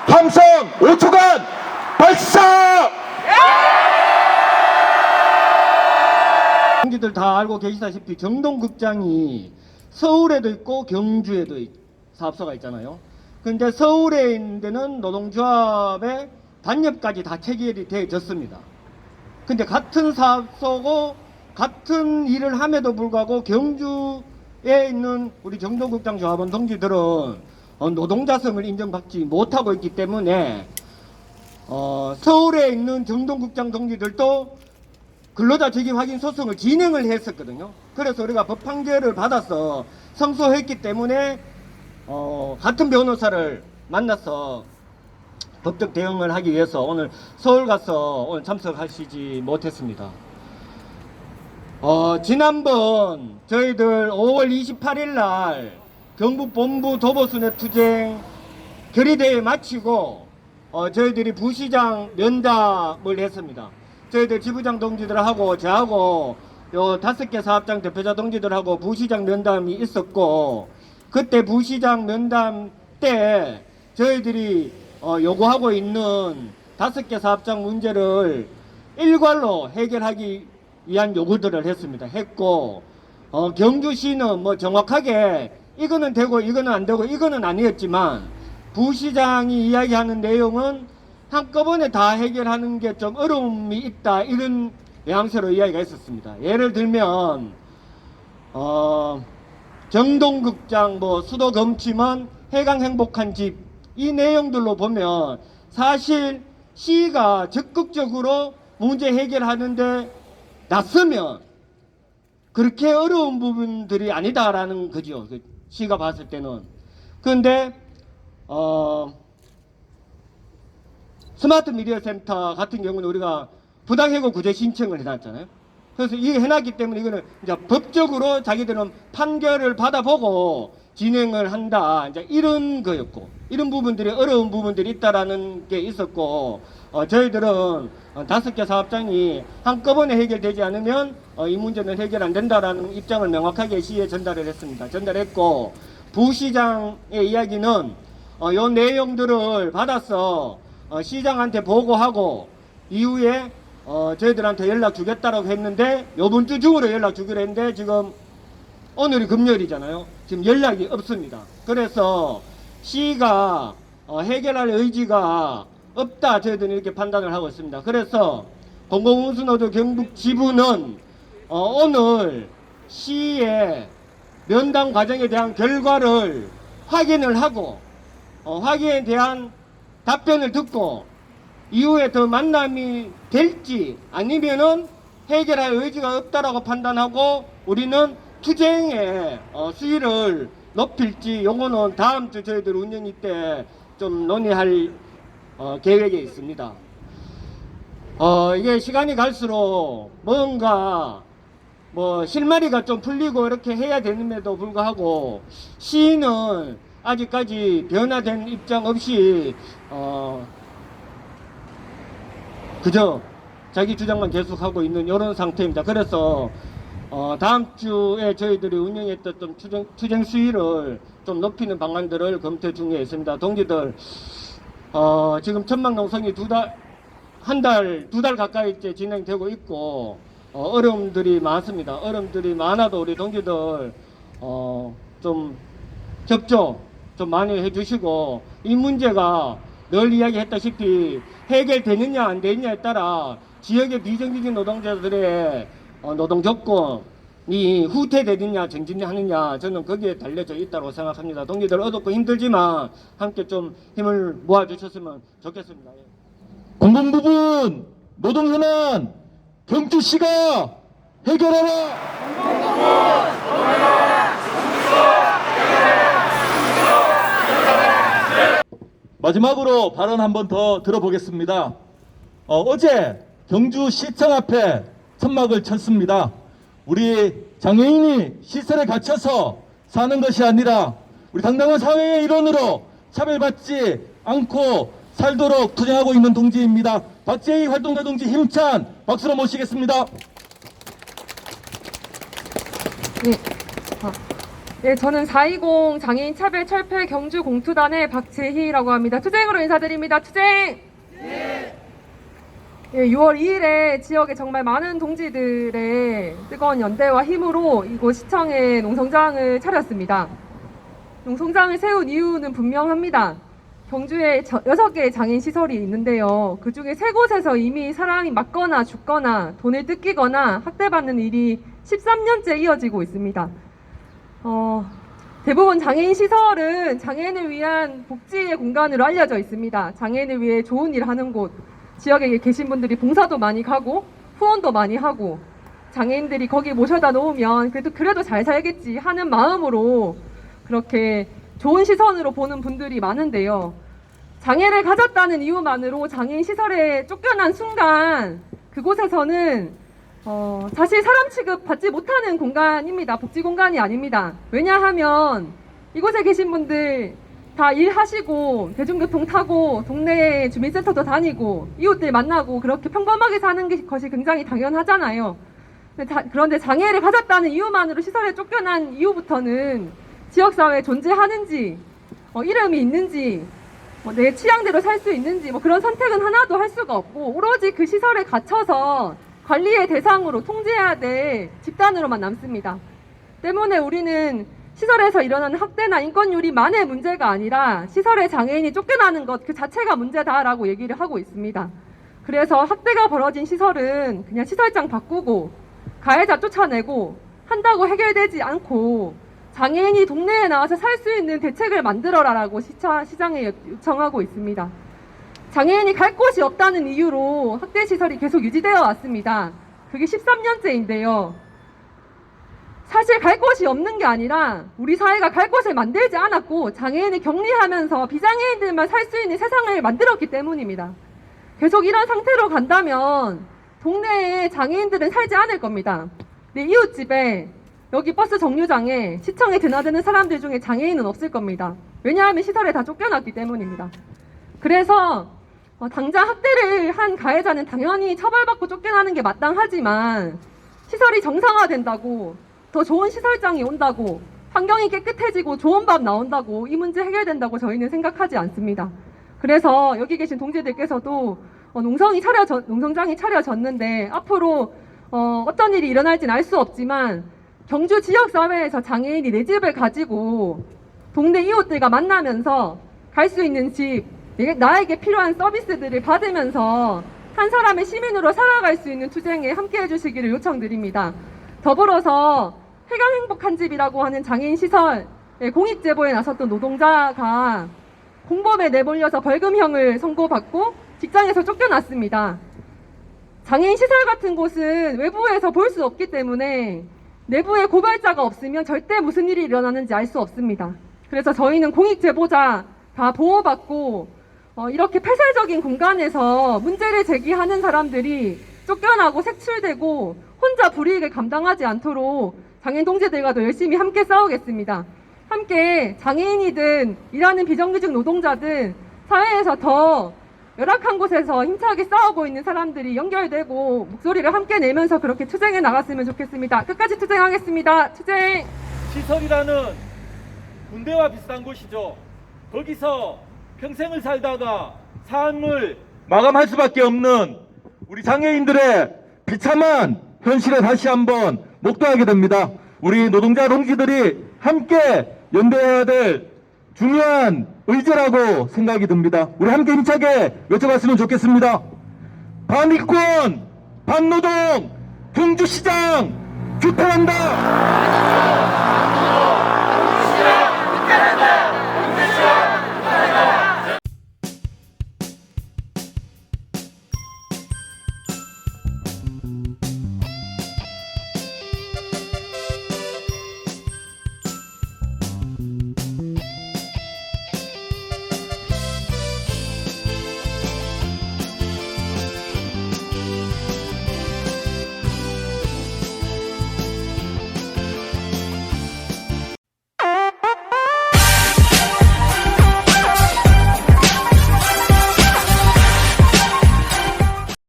함성 5초간 발사! 동지들 다 알고 계시다시피 정동극장이 서울에도 있고 경주에도 사업소가 있잖아요. 근데 서울에 있는 데는 노동조합의 단협까지 다 체결이 되어졌습니다. 근데 같은 사업소고 같은 일을 함에도 불구하고 경주에 있는 우리 정동극장 조합원 동지들은 노동자성을 인정받지 못하고 있기 때문에 서울에 있는 정동극장 동지들도 근로자 직위 확인 소송을 진행을 했었거든요. 그래서 우리가 법 판결을 받아서 성소했기 때문에 같은 변호사를 만나서 법적 대응을 하기 위해서 오늘 서울 가서 오늘 참석하시지 못했습니다. 지난번 저희들 5월 28일 날 경북 본부 도보순회 투쟁 결의대회 마치고 저희들이 부시장 면담을 했습니다. 저희들 지부장 동지들하고 저하고 요 5개 사업장 대표자 동지들하고 부시장 면담이 있었고, 그때 부시장 면담 때 저희들이 요구하고 있는 5개 사업장 문제를 일괄로 해결하기 위한 요구들을 했고, 경주시는 뭐 정확하게 이거는 되고 이거는 안 되고 이거는 아니었지만 부시장이 이야기하는 내용은 한꺼번에 다 해결하는 게 좀 어려움이 있다, 이런 뉘앙스로 이야기가 있었습니다. 예를 들면 정동극장, 뭐 수도검침원, 해강 행복한 집, 이 내용들로 보면 사실 시가 적극적으로 문제 해결하는데 나서면 그렇게 어려운 부분들이 아니다라는 거죠. 시가 봤을 때는. 그런데 스마트 미디어 센터 같은 경우는 우리가 부당해고 구제 신청을 해놨잖아요. 그래서 이게 해놨기 때문에 이거는 이제 법적으로 자기들은 판결을 받아보고 진행을 한다, 이제 이런 거였고, 이런 부분들이 어려운 부분들이 있다라는 게 있었고, 저희들은 5개 사업장이 한꺼번에 해결되지 않으면 이 문제는 해결 안 된다라는 입장을 명확하게 시에 전달을 했습니다. 전달했고, 부시장의 이야기는 요 내용들을 받아서 시장한테 보고하고 이후에 저희들한테 연락 주겠다라고 했는데, 요번 주 중으로 연락 주기로 했는데 지금 오늘이 금요일이잖아요. 지금 연락이 없습니다. 그래서 시가 해결할 의지가 없다, 저희들은 이렇게 판단을 하고 있습니다. 그래서 공공운수노조 경북 지부는 오늘 시의 면담 과정에 대한 결과를 확인을 하고 확인에 대한 답변을 듣고 이후에 더 만남이 될지 아니면은 해결할 의지가 없다라고 판단하고 우리는 투쟁의 수위를 높일지, 요거는 다음 주 저희들 운영위 때 좀 논의할 계획에 있습니다. 이게 시간이 갈수록 뭔가 뭐 실마리가 좀 풀리고 이렇게 해야 되는데도 불구하고 시는 아직까지 변화된 입장 없이 그저 자기 주장만 계속하고 있는 이런 상태입니다. 그래서 다음 주에 저희들이 운영했던 좀 투쟁 수위를 좀 높이는 방안들을 검토 중에 있습니다. 동지들 지금 천막농성이 두 달 가까이 이제 진행되고 있고 어려움들이 많습니다. 어려움들이 많아도 우리 동지들 좀 접촉 좀 많이 해주시고, 이 문제가 늘 이야기했다시피 해결되느냐 안 되느냐에 따라 지역의 비정규직 노동자들의 노동 조건이 후퇴되느냐 전진하느냐, 저는 거기에 달려져 있다고 생각합니다. 동지들 어렵고 힘들지만 함께 좀 힘을 모아주셨으면 좋겠습니다. 공공 부분 노동 현안 경주시가 해결하라! 마지막으로 발언 한 번 더 들어보겠습니다. 어제 경주시청 앞에 천막을 쳤습니다. 우리 장애인이 시설에 갇혀서 사는 것이 아니라 우리 당당한 사회의 일원으로 차별받지 않고 살도록 투쟁하고 있는 동지입니다. 박재희 활동가 동지 힘찬 박수로 모시겠습니다. 예, 저는 420 장애인 차별 철폐 경주 공투단의 박재희라고 합니다. 투쟁으로 인사드립니다. 투쟁! 예, 6월 2일에 지역에 정말 많은 동지들의 뜨거운 연대와 힘으로 이곳 시청에 농성장을 차렸습니다. 농성장을 세운 이유는 분명합니다. 경주에 6개의 장애인 시설이 있는데요. 그 중에 3곳에서 이미 사람이 맞거나 죽거나 돈을 뜯기거나 학대받는 일이 13년째 이어지고 있습니다. 대부분 장애인 시설은 장애인을 위한 복지의 공간으로 알려져 있습니다. 장애인을 위해 좋은 일 하는 곳, 지역에 계신 분들이 봉사도 많이 가고 후원도 많이 하고 장애인들이 거기 모셔다 놓으면 그래도 잘 살겠지 하는 마음으로 그렇게 좋은 시선으로 보는 분들이 많은데요. 장애를 가졌다는 이유만으로 장애인 시설에 쫓겨난 순간 그곳에서는 사실 사람 취급 받지 못하는 공간입니다. 복지 공간이 아닙니다. 왜냐하면 이곳에 계신 분들 다 일하시고 대중교통 타고 동네 주민센터도 다니고 이웃들 만나고 그렇게 평범하게 사는 것이 굉장히 당연하잖아요. 그런데 장애를 가졌다는 이유만으로 시설에 쫓겨난 이후부터는 지역사회에 존재하는지 이름이 있는지 내 취향대로 살 수 있는지 그런 선택은 하나도 할 수가 없고 오로지 그 시설에 갇혀서 관리의 대상으로 통제해야 될 집단으로만 남습니다. 때문에 우리는 시설에서 일어나는 학대나 인권유리만의 문제가 아니라 시설에 장애인이 쫓겨나는 것 그 자체가 문제다라고 얘기를 하고 있습니다. 그래서 학대가 벌어진 시설은 그냥 시설장 바꾸고 가해자 쫓아내고 한다고 해결되지 않고 장애인이 동네에 나와서 살 수 있는 대책을 만들어라라고 시장에 요청하고 있습니다. 장애인이 갈 곳이 없다는 이유로 학대시설이 계속 유지되어 왔습니다. 그게 13년째인데요. 사실 갈 곳이 없는 게 아니라 우리 사회가 갈 곳을 만들지 않았고 장애인을 격리하면서 비장애인들만 살 수 있는 세상을 만들었기 때문입니다. 계속 이런 상태로 간다면 동네에 장애인들은 살지 않을 겁니다. 내 이웃집에 여기 버스 정류장에 시청에 드나드는 사람들 중에 장애인은 없을 겁니다. 왜냐하면 시설에 다 쫓겨났기 때문입니다. 그래서 당장 학대를 한 가해자는 당연히 처벌받고 쫓겨나는 게 마땅하지만 시설이 정상화된다고 더 좋은 시설장이 온다고 환경이 깨끗해지고 좋은 밥 나온다고 이 문제 해결된다고 저희는 생각하지 않습니다. 그래서 여기 계신 동지들께서도 농성장이 차려졌는데 앞으로 어떤 일이 일어날지는 알 수 없지만 경주 지역사회에서 장애인이 내 집을 가지고 동네 이웃들과 만나면서 갈 수 있는 집, 나에게 필요한 서비스들을 받으면서 한 사람의 시민으로 살아갈 수 있는 투쟁에 함께 해주시기를 요청드립니다. 더불어서 해강행복한집이라고 하는 장애인 시설 공익제보에 나섰던 노동자가 공범에 내몰려서 벌금형을 선고받고 직장에서 쫓겨났습니다. 장애인 시설 같은 곳은 외부에서 볼 수 없기 때문에 내부에 고발자가 없으면 절대 무슨 일이 일어나는지 알 수 없습니다. 그래서 저희는 공익제보자 다 보호받고 이렇게 폐쇄적인 공간에서 문제를 제기하는 사람들이 쫓겨나고 색출되고 혼자 불이익을 감당하지 않도록 장애인 동지들과도 열심히 함께 싸우겠습니다. 함께 장애인이든 일하는 비정규직 노동자든 사회에서 더 열악한 곳에서 힘차게 싸우고 있는 사람들이 연결되고 목소리를 함께 내면서 그렇게 투쟁해 나갔으면 좋겠습니다. 끝까지 투쟁하겠습니다. 투쟁! 시설이라는 군대와 비슷한 곳이죠. 거기서 평생을 살다가 삶을 마감할 수밖에 없는 우리 장애인들의 비참한 현실에 다시 한번 목도하게 됩니다. 우리 노동자 동지들이 함께 연대해야 될 중요한 의제라고 생각이 듭니다. 우리 함께 힘차게 외쳐봤으면 좋겠습니다. 반인권, 반노동, 경주시장 규탄한다!